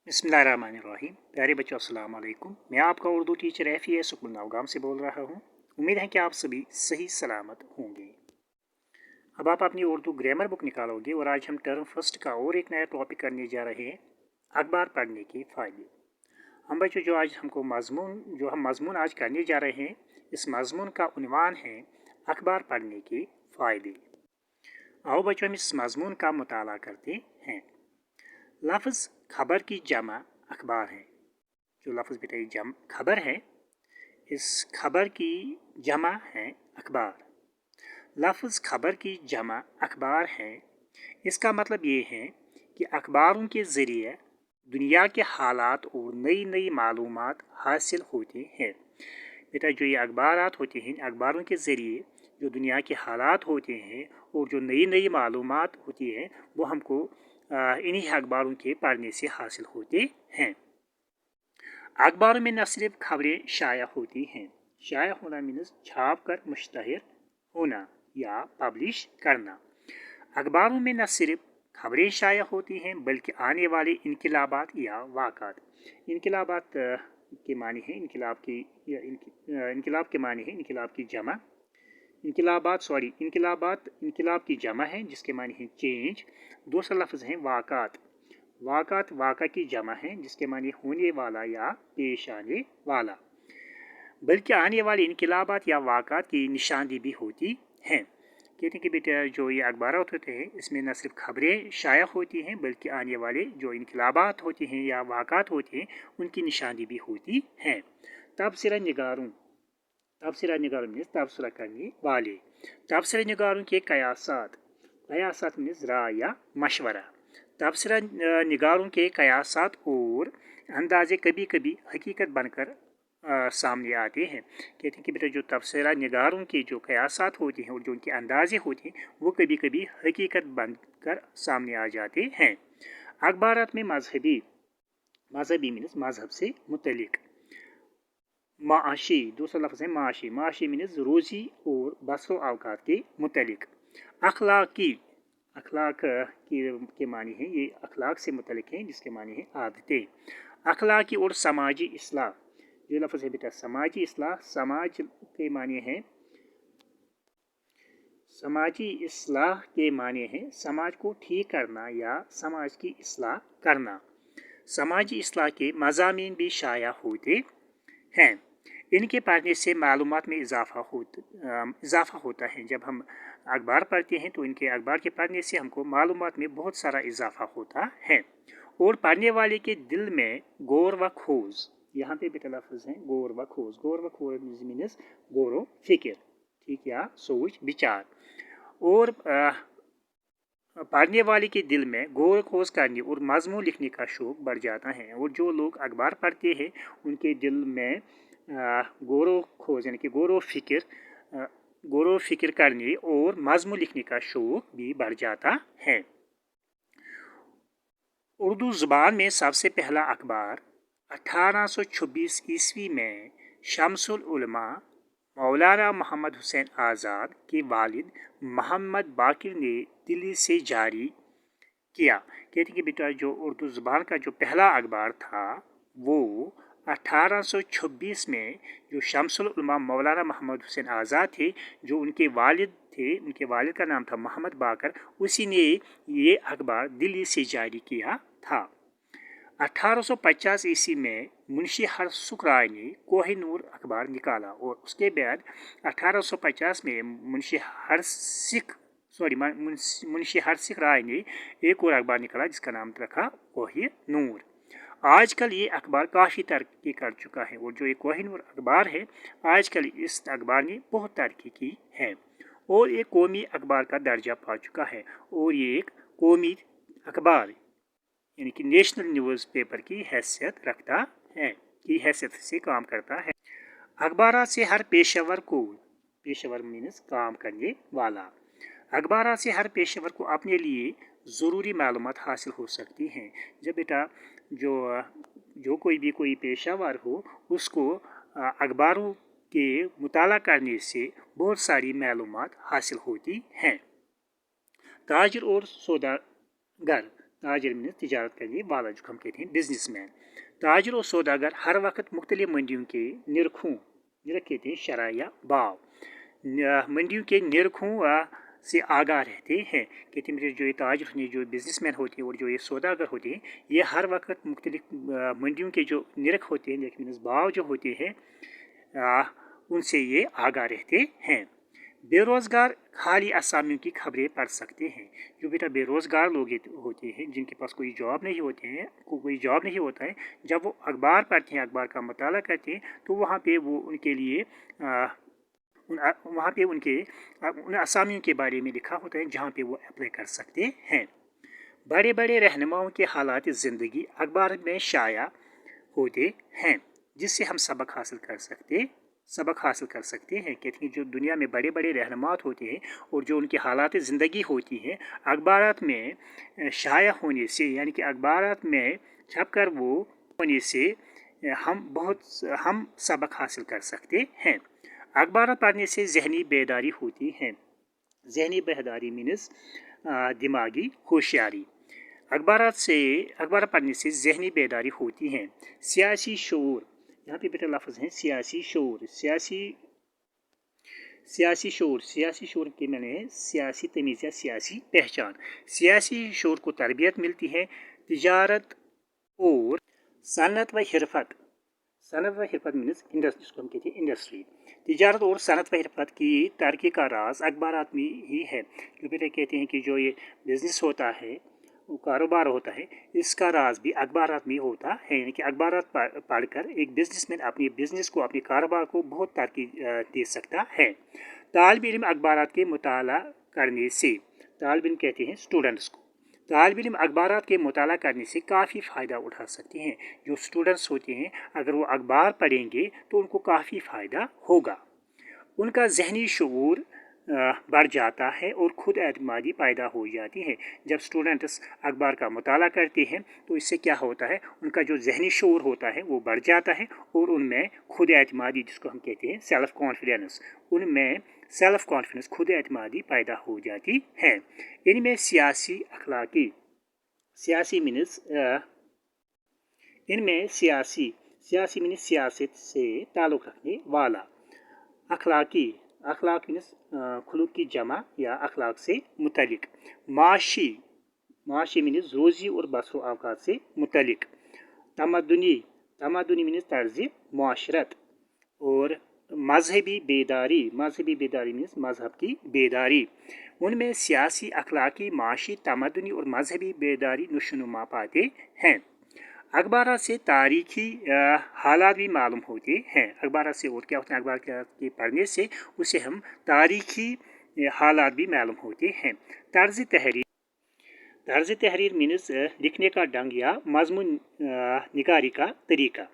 बिस्मिल्लाहिर्रहमानिर्रहीम। प्यारे बच्चों अस्सलाम वालेकुम। मैं आपका उर्दू टीचर एफिया सुकुल नवगाम से बोल रहा हूँ। उम्मीद है कि आप सभी सही सलामत होंगे। अब आप अपनी उर्दू ग्रामर बुक निकालोगे और आज हम टर्म फर्स्ट का और एक नया टॉपिक करने जा रहे हैं, अखबार पढ़ने के फ़ायदे। हम बच्चों जो हम मज़मून आज करने जा रहे हैं, इस मज़मून का उन्वान है अखबार पढ़ने के फ़ायदे। आओ बच्चों हम इस मज़मून का मुताला करते हैं। लफ्ज़ खबर की जमा अखबार है। जो लफ्ज़ बेटा ये खबर है, इस खबर की जमा है अखबार। लफ्ज़ खबर की जमा अखबार है, इसका मतलब ये है कि अखबारों के ज़रिए दुनिया के हालात और नई नई मालूमात हासिल होती हैं। बेटा जो ये अखबारात होते हैं, अखबारों के ज़रिए जो दुनिया के हालात होते हैं और जो नई नई मालूमात होती है वो हमको इन्हीं अखबारों के पढ़ने से हासिल होते हैं। अखबारों में न सिर्फ खबरें शाया होती हैं, शाया होना मीन्स छाप कर मुश्तहर होना या पब्लिश करना। अखबारों में न सिर्फ खबरें शाया होती हैं बल्कि आने वाले इनकलाबात या वाक़ात। इनकलाबात के मानी है इनकलाब के मानी है इनकलाब की जमा। इनकलाब की जमा है जिसके मानी है चेंज। दूसरा लफ्ज़ है वाक़ात। वाक़ा की जमा है जिसके मानी होने वाला या पेश आने वाला। बल्कि आने वाले इनकलाबात या वाक़ात की निशानी भी होती हैं। कहते हैं कि बेटा जो ये अखबारात होते हैं इसमें न सिर्फ खबरें शाया होती हैं बल्कि आने वाले जो इनकलाबात होते हैं या वाक़ात होते हैं उनकी निशानी भी होती हैं। तबसरा निगारों मीन्स तबसरा करने वाले। तबसरा निगारों के कयासात मीन्स राय या मशवरा। तबसरा निगारों के कयासात और अंदाजे कभी कभी हकीकत बनकर सामने आते हैं। कहते हैं कि बेटा जो तबसरा निगारों के जो कयासात होते हैं और जो उनके अंदाजे होते हैं वो कभी कभी हकीकत बनकर सामने आ जाते हैं। अखबारात में मजहबी मीन्स मजहब से मुतलिक। माशी, दूसरा लफ्ज़ है माशी मीन्स रोज़ी और बसरो अवकात के मुतलिक। अखलाक के मानी है, ये अखलाक से मुतलिक हैं जिसके मानी है आदतें। अखलाकी और समाजी इस्लाह, ये लफ्ज़ है बेटा समाजी इस्लाह। समाजी इस्लाह के माने हैं समाज को ठीक करना या समाज की इस्लाह करना। समाजी इस्लाह के मज़ामीन भी शाया होते हैं। इनके पढ़ने से मालूमात में इजाफ़ा होता है। जब हम अखबार पढ़ते हैं तो इनके अखबार के पढ़ने से हमको मालूमात में बहुत सारा इजाफ़ा होता है। और पढ़ने वाले के दिल में गौर व खोज, यहाँ पे बेटा लफ्ज़ है गौर व खोज मीन्स गौर फिक्र, ठीक या सोच विचार। और पढ़ने वाले के दिल में गौर खोज करने और मज़मून लिखने का शौक़ बढ़ जाता है। और जो लोग अखबार पढ़ते हैं उनके दिल में गौर खोज यानी कि गौर फिक्र करने और मज़मून लिखने का शौक़ भी बढ़ जाता है। उर्दू ज़ुबान में सबसे पहला अखबार 1826 ईस्वी में शम्सुल उलमा मौलाना मोहम्मद हुसैन आज़ाद के वालिद मोहम्मद बाकिर ने दिल्ली से जारी किया। कहते हैं कि बेटा जो उर्दू ज़ुबान का जो पहला अखबार था वो 1826 में जो शम्सुल उलमा मौलाना मोहम्मद हुसैन आज़ाद थे, जो उनके वालिद थे, उनके वालिद का नाम था मोहम्मद बाकर, उसी ने ये अखबार दिल्ली से जारी किया था। 1850 ईस्वी में मुंशी हरसुख राय ने कोहिनूर अखबार निकाला और उसके बाद 1850 में मुंशी हरसिख राय ने एक और अखबार निकाला जिसका नाम रखा कोहिनूर। आजकल ये अखबार काफ़ी तरक्की कर चुका है और जो ये कोहिनूर अखबार है आजकल इस अखबार ने बहुत तरक्की की है और एक कौमी अखबार का दर्जा पा चुका है और ये एक कौमी अखबार यानी कि नेशनल न्यूज़ पेपर की हैसियत रखता है, की हैसियत से काम करता है। अखबार से हर पेशेवर मीन्स काम करने वाला। अखबार से हर पेशेवर को अपने लिए ज़रूरी मालूमात हासिल हो सकती हैं। जब बेटा जो कोई पेशावर हो उसको अखबारों के मुताला करने से बहुत सारी मालूमात हासिल होती हैं। ताजिर और सौदागर, ताजिर मीन्स तिजारत करने वाला, जो हम कहते हैं बिजनेसमैन। ताजिर और सौदागर हर वक्त मुख्तलिफ मंडियों के निरखों, निरख कहते हैं शरह या भाव, मंडियों के निरखों से आगाह रहते हैं। कहते हैं जो ये ताजिर होते हैं, जो बिजनेसमैन होते हैं और जो ये सौदागर होते हैं, ये हर वक्त मुख्तलिफ मंडियों के जो निरख होते हैं, मीन्स भाव जो होते हैं, उनसे ये आगाह रहते हैं। बेरोज़गार खाली असामियों की खबरें पढ़ सकते हैं। जो बेटा बेरोज़गार लोग होते हैं, जिनके पास कोई जॉब नहीं होते हैं, कोई जॉब नहीं होता है, जब वो अखबार पढ़ते हैं, अखबार का मुताला करते हैं, तो वहाँ पे वो उनके लिए वहाँ पे उन असामियों के बारे में लिखा होता है जहाँ पे वो अप्लाई कर सकते हैं। बड़े बड़े रहनुमाओं के हालात ज़िंदगी अखबार में शाया होते हैं, जिससे हम सबक हासिल कर सकते हैं। कहते हैं जो दुनिया में बड़े बड़े रहनुमात होते हैं और जो उनकी हालात ज़िंदगी होती हैं, अखबारात में शाया होने से, यानी कि अखबारात में छप कर वो होने से हम सबक हासिल कर सकते हैं। अखबार पढ़ने से ज़हनी बेदारी होती है। ज़हनी बेदारी मीन्स दिमागी होशियारी। अखबार पढ़ने से ज़हनी बेदारी होती है। सियासी शऊर, यहाँ पे बेटा लफ्ज़ हैं सियासी शऊर। सियासी शऊर के मैंने सियासी तमीज़ या सियासी पहचान। सियासी शऊर को तरबियत मिलती है। तिजारत और सनत व हिरफत, सनत व हिरफत मीन्स इंडस्ट्री, जिसको हम कहते हैं इंडस्ट्री। तिजारत और सनत व हिरफत की तरक्की का राज अखबारात में ही है। जो बेटा कहते हैं कि जो ये बिज़नेस होता है, वो कारोबार होता है, इसका राज भी अखबारात में होता है। यानी कि अखबारात पढ़कर एक बिजनेसमैन अपने बिजनेस को, अपने कारोबार को बहुत तरक्की दे सकता है। तालिब इल्म अखबारात के मुताला करने से, तालिब इल्म कहते हैं स्टूडेंट्स को, तालिब इल्म अखबारात के मुताला करने से काफ़ी फ़ायदा उठा सकते हैं। जो स्टूडेंट्स होते हैं, अगर वो अखबार पढ़ेंगे तो उनको काफ़ी फ़ायदा होगा। उनका ज़हनी शऊर बढ़ जाता है और ख़ुद एतमादी पैदा हो जाती है। जब स्टूडेंट्स अखबार का मुताला करते हैं तो इससे क्या होता है, उनका जो ज़हनी शऊर होता है वो बढ़ जाता है और उनमें ख़ुद एतमादी, जिसको हम कहते हैं सेल्फ़ कॉन्फिडेंस, उनमें सेल्फ़ कॉन्फिडेंस, ख़ुद एतमादी पैदा हो जाती है। इनमें सियासी अखलाकी, सियासी मीन्स इनमें सियासी मीन्स सियासत से ताल्लुक़ रखने वाला। अखलाक मीन्स खुलूक की जमा या अखलाक से मुतलिक। माशी मीन्स रोज़ी और बसर औकात से मुतलिक। तमद्दुनी मीन्स तर्ज़ मुआशरत। और मजहबी बेदारी मीन्स मजहब की बेदारी। उनमें सियासी, अखलाकी, माशी, तमद्दुनी और मजहबी बेदारी नुशनुमा पाते हैं। अखबार से तारीखी हालात भी मालूम होते हैं। अखबार से और क्या होता है, अखबार के पढ़ने से उसे हम तारीखी हालात भी मालूम होते हैं। तर्ज़ तहरीर मीन्स लिखने का ढंग या मज़मून निगारी का तरीका।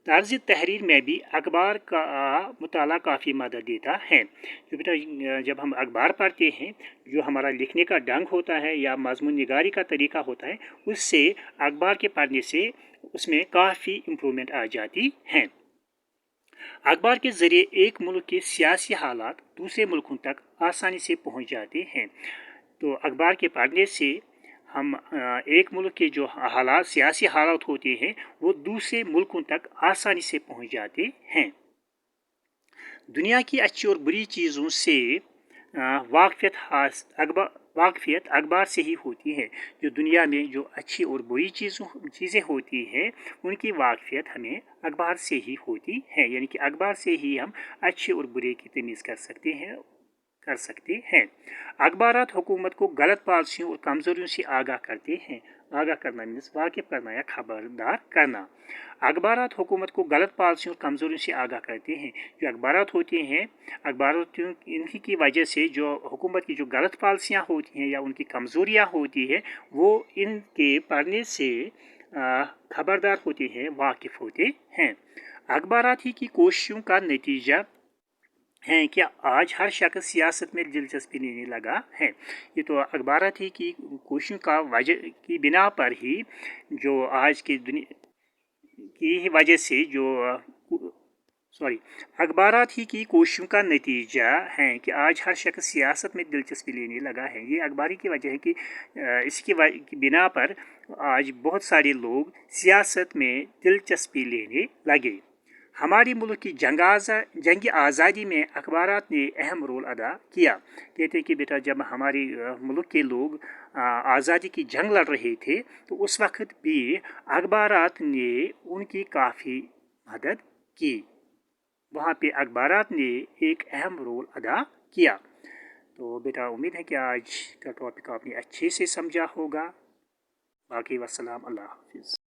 तर्ज़ तहरीर में भी अखबार का मुताला काफ़ी मदद देता है। जो बेटा जब हम अखबार पढ़ते हैं, जो हमारा लिखने का ढंग होता है या मज़मून निगारी का तरीका होता है, उससे अखबार के पढ़ने से उसमें काफ़ी इम्प्रूवमेंट आ जाती है। अखबार के ज़रिए एक मुल्क के सियासी हालात दूसरे मुल्कों तक आसानी से पहुँच जाते हैं। तो अखबार के पढ़ने से हम एक मुल्क के जो हालात, सियासी हालात होते हैं, वो दूसरे मुल्कों तक आसानी से पहुंच जाते हैं। दुनिया की अच्छी और बुरी चीज़ों से वाकफियत अखबार से ही होती है। जो दुनिया में जो अच्छी और बुरी चीज़ें होती हैं, उनकी वाकफियत हमें अखबार से ही होती है। यानी कि अखबार से ही हम अच्छे और बुरे की तमीज़ कर सकते हैं। अखबारात हुकूमत को गलत पॉलिसियों और कमज़ोरियों से आगाह करते हैं। आगाह करना मीन्स वाकिफ करना या खबरदार करना। अखबारात हुकूमत को गलत पॉलिसियों और कमज़ोरियों से आगाह करते हैं। जो अखबारात होते हैं, अखबारात इनकी की वजह से जो हुकूमत की जो गलत पॉलिसियाँ होती हैं या उनकी कमज़ोरियाँ होती हैं, वो इनके पढ़ने से खबरदार होते हैं, वाकिफ़ होते हैं। अखबारात ही की कोशिशों का नतीजा हैं कि आज हर शख्स सियासत में दिलचस्पी लेने लगा है। ये तो अखबारात ही की कोशिशों का वजह की बिना पर ही जो आज की दुनिया की वजह से जो अखबारात ही की कोशिशों का नतीजा है कि आज हर शख्स सियासत में दिलचस्पी लेने लगा है। ये अखबारी की वजह है कि इसकी बिना पर आज बहुत सारे लोग सियासत में दिलचस्पी लेने लगे। हमारी मुल्क की जंग आज़ादी में अखबारात ने अहम रोल अदा किया। कहते हैं कि बेटा जब हमारी मुल्क के लोग आज़ादी की जंग लड़ रहे थे तो उस वक्त भी अखबारात ने उनकी काफ़ी मदद की। वहाँ पे अखबारात ने एक अहम रोल अदा किया। तो बेटा उम्मीद है कि आज का टॉपिक आपने अच्छे से समझा होगा। बाकी वस्सलाम, अल्लाह हाफिज़।